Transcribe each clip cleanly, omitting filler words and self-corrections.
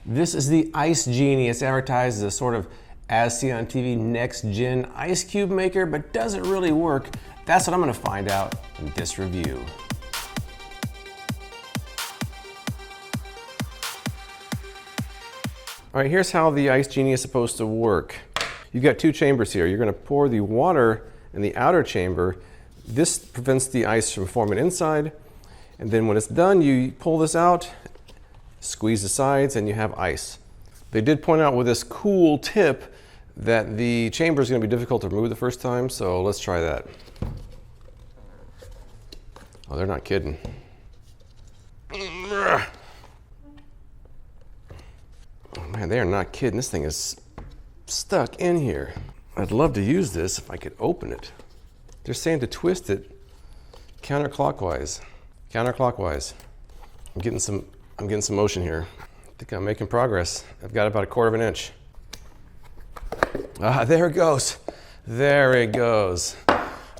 This is the Ice Genie. It's advertised as a sort of, as seen on TV, next-gen ice cube maker, but does it really work? That's what I'm gonna find out in this review. All right, here's how the Ice Genie is supposed to work. You've got two chambers here. You're gonna pour the water in the outer chamber. This prevents the ice from forming inside. And then when it's done, you pull this out, squeeze the sides, and you have ice. They did point out with this cool tip that the chamber is gonna be difficult to remove the first time, so let's try that. Oh, they're not kidding. Oh man, they are not kidding. This thing is stuck in here. I'd love to use this if I could open it. They're saying to twist it counterclockwise. Counterclockwise. I'm getting some motion here. I think I'm making progress. I've got about 1/4 inch. Ah, there it goes. There it goes.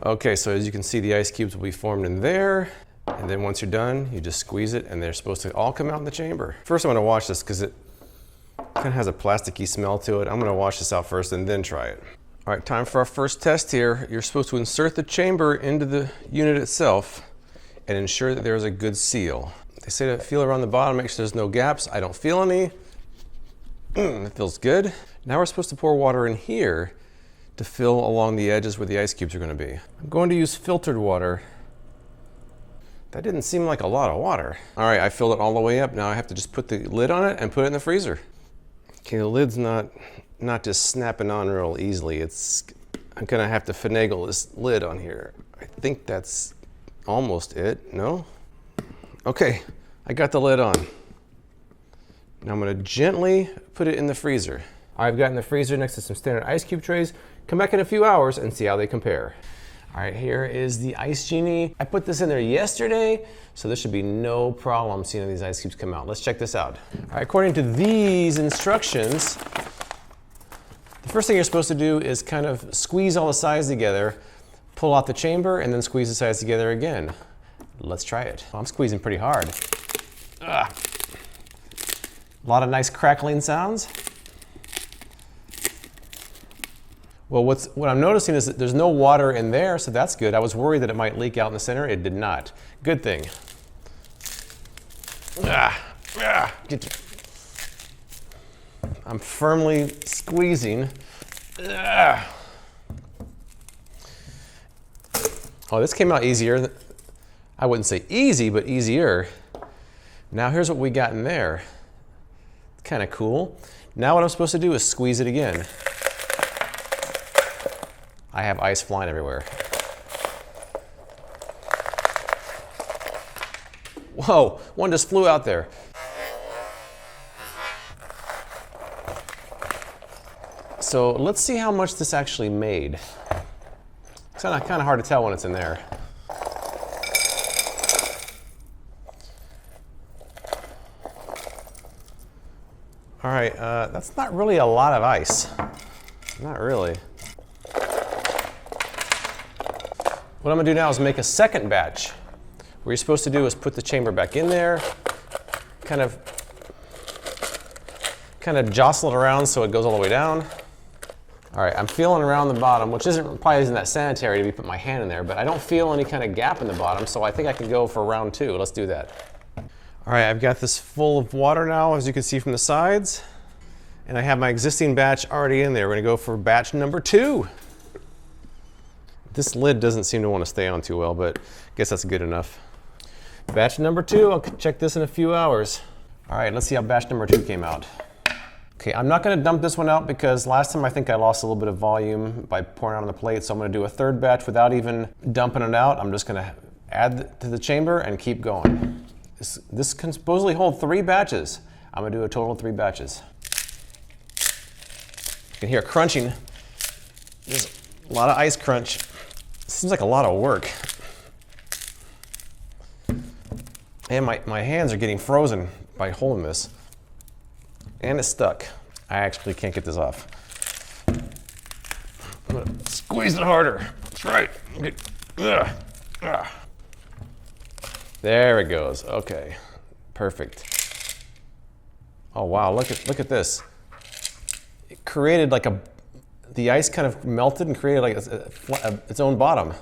Okay, so as you can see, the ice cubes will be formed in there. And then once you're done, you just squeeze it and they're supposed to all come out in the chamber. First, I'm gonna wash this because it kind of has a plasticky smell to it. I'm gonna wash this out first and then try it. All right, time for our first test here. You're supposed to insert the chamber into the unit itself and ensure that there's a good seal. They say to feel around the bottom, make sure there's no gaps. I don't feel any. It feels good. Now we're supposed to pour water in here to fill along the edges where the ice cubes are gonna be. I'm going to use filtered water. That didn't seem like a lot of water. All right, I filled it all the way up. Now I have to just put the lid on it and put it in the freezer. Okay, the lid's not just snapping on real easily. I'm gonna have to finagle this lid on here. I think that's almost it, no? Okay, I got the lid on. Now I'm gonna gently put it in the freezer. I've got it in the freezer next to some standard ice cube trays. Come back in a few hours and see how they compare. All right, here is the Ice Genie. I put this in there yesterday, so there should be no problem seeing these ice cubes come out. Let's check this out. All right, according to these instructions, the first thing you're supposed to do is kind of squeeze all the sides together, pull out the chamber, and then squeeze the sides together again. Let's try it. Well, I'm squeezing pretty hard. Ugh. A lot of nice crackling sounds. Well, what I'm noticing is that there's no water in there, so that's good. I was worried that it might leak out in the center. It did not. Good thing. I'm firmly squeezing. Oh, this came out easier. I wouldn't say easy, but easier. Now here's what we got in there. It's kind of cool. Now what I'm supposed to do is squeeze it again. I have ice flying everywhere. Whoa, one just flew out there. So let's see how much this actually made. It's kind of hard to tell when it's in there. All right, that's not really a lot of ice. Not really. What I'm gonna do now is make a second batch. What you're supposed to do is put the chamber back in there, kind of jostle it around so it goes all the way down. All right, I'm feeling around the bottom, which probably isn't that sanitary to be putting my hand in there, but I don't feel any kind of gap in the bottom, so I think I can go for round 2. Let's do that. All right, I've got this full of water now, as you can see from the sides, and I have my existing batch already in there. We're gonna go for batch number 2. This lid doesn't seem to want to stay on too well, but I guess that's good enough. Batch number 2, I'll check this in a few hours. All right, let's see how batch number 2 came out. Okay, I'm not gonna dump this one out because last time I think I lost a little bit of volume by pouring it on the plate, so I'm gonna do a third batch without even dumping it out. I'm just gonna add to the chamber and keep going. This can supposedly hold 3 batches. I'm gonna do a total of 3 batches. You can hear crunching. There's a lot of ice crunch. Seems like a lot of work. And my hands are getting frozen by holding this. And it's stuck. I actually can't get this off. I'm gonna squeeze it harder. That's right. There it goes. Okay, perfect. Oh wow, look at this. It created like the ice kind of melted and created like its own bottom.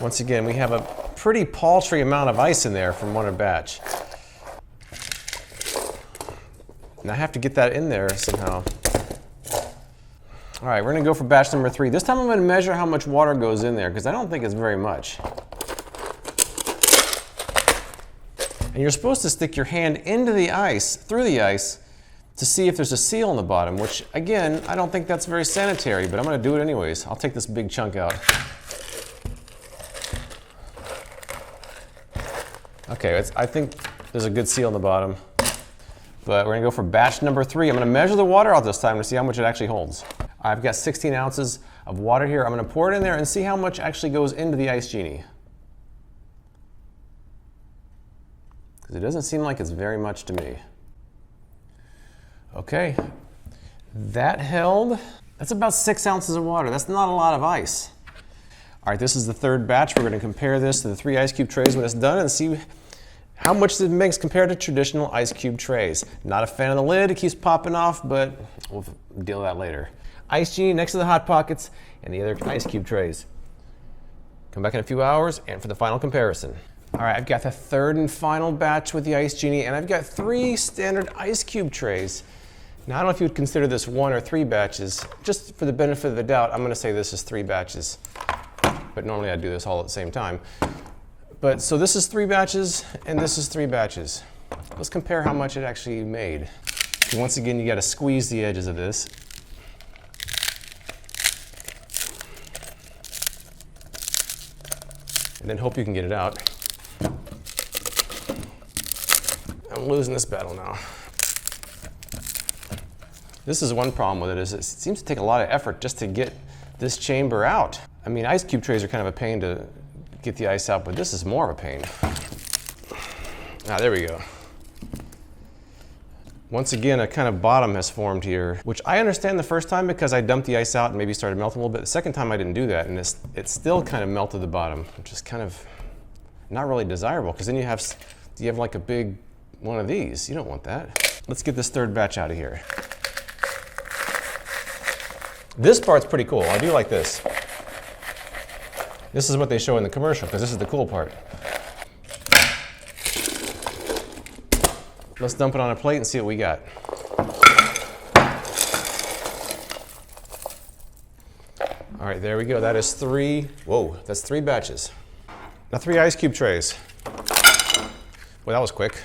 Once again, we have a pretty paltry amount of ice in there from one batch. And I have to get that in there somehow. All right, we're gonna go for batch number 3. This time I'm gonna measure how much water goes in there because I don't think it's very much. And you're supposed to stick your hand into the ice, through the ice, to see if there's a seal on the bottom, which again, I don't think that's very sanitary, but I'm gonna do it anyways. I'll take this big chunk out. Okay, I think there's a good seal on the bottom, but we're gonna go for batch number 3. I'm gonna measure the water out this time to see how much it actually holds. I've got 16 ounces of water here. I'm gonna pour it in there and see how much actually goes into the Ice Genie. Because it doesn't seem like it's very much to me. Okay, that's about 6 ounces of water. That's not a lot of ice. All right, this is the 3rd batch. We're gonna compare this to the 3 ice cube trays when it's done and see how much it makes compared to traditional ice cube trays. Not a fan of the lid, it keeps popping off, but we'll deal with that later. Ice Genie next to the Hot Pockets and the other ice cube trays. Come back in a few hours and for the final comparison. All right, I've got the 3rd and final batch with the Ice Genie, and I've got 3 standard ice cube trays. Now, I don't know if you would consider this 1 or 3 batches. Just for the benefit of the doubt, I'm gonna say this is 3 batches. But normally I do this all at the same time. But so this is 3 batches and this is 3 batches. Let's compare how much it actually made. Once again, you gotta squeeze the edges of this. And then hope you can get it out. I'm losing this battle now. This is one problem with it, is it seems to take a lot of effort just to get this chamber out. I mean, ice cube trays are kind of a pain to get the ice out, but this is more of a pain. Ah, there we go. Once again, a kind of bottom has formed here, which I understand the first time because I dumped the ice out and maybe started melting a little bit. The second time I didn't do that, and it still kind of melted the bottom, which is kind of not really desirable, because then you have like a big one of these. You don't want that. Let's get this 3rd batch out of here. This part's pretty cool. I do like this. This is what they show in the commercial, because this is the cool part. Let's dump it on a plate and see what we got. All right, there we go. That is 3, that's 3 batches. Now 3 ice cube trays. Well, that was quick.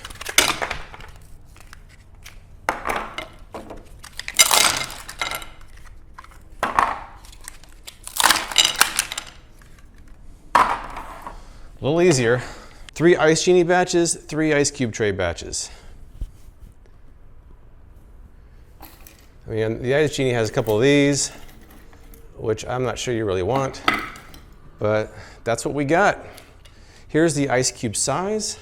A little easier. 3 Ice Genie batches, 3 ice cube tray batches. I mean, the Ice Genie has a couple of these, which I'm not sure you really want, but that's what we got. Here's the ice cube size.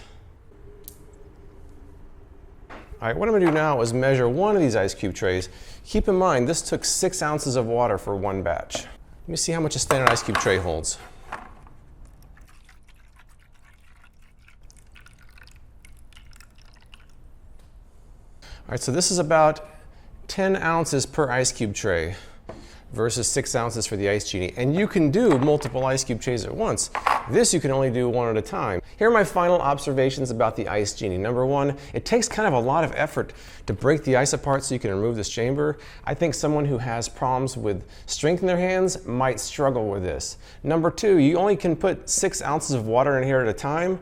All right, what I'm gonna do now is measure one of these ice cube trays. Keep in mind, this took 6 ounces of water for 1 batch. Let me see how much a standard ice cube tray holds. All right, so this is about 10 ounces per ice cube tray versus 6 ounces for the Ice Genie. And you can do multiple ice cube trays at once. This you can only do 1 at a time. Here are my final observations about the Ice Genie. Number 1, it takes kind of a lot of effort to break the ice apart so you can remove this chamber. I think someone who has problems with strength in their hands might struggle with this. Number 2, you only can put 6 ounces of water in here at a time.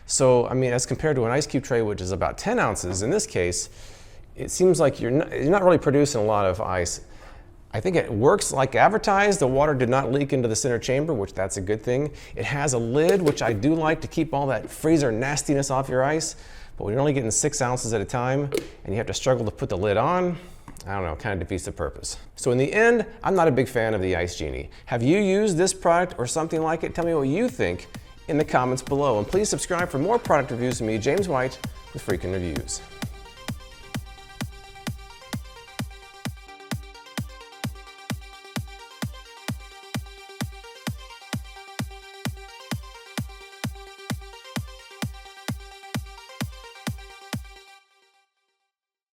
So, I mean, as compared to an ice cube tray, which is about 10 ounces in this case, it seems like you're not really producing a lot of ice. I think it works like advertised. The water did not leak into the center chamber, which that's a good thing. It has a lid, which I do like to keep all that freezer nastiness off your ice. But when you're only getting 6 ounces at a time and you have to struggle to put the lid on, I don't know, kind of defeats the purpose. So in the end, I'm not a big fan of the Ice Genie. Have you used this product or something like it? Tell me what you think in the comments below. And please subscribe for more product reviews from me, James White, with Freakin' Reviews.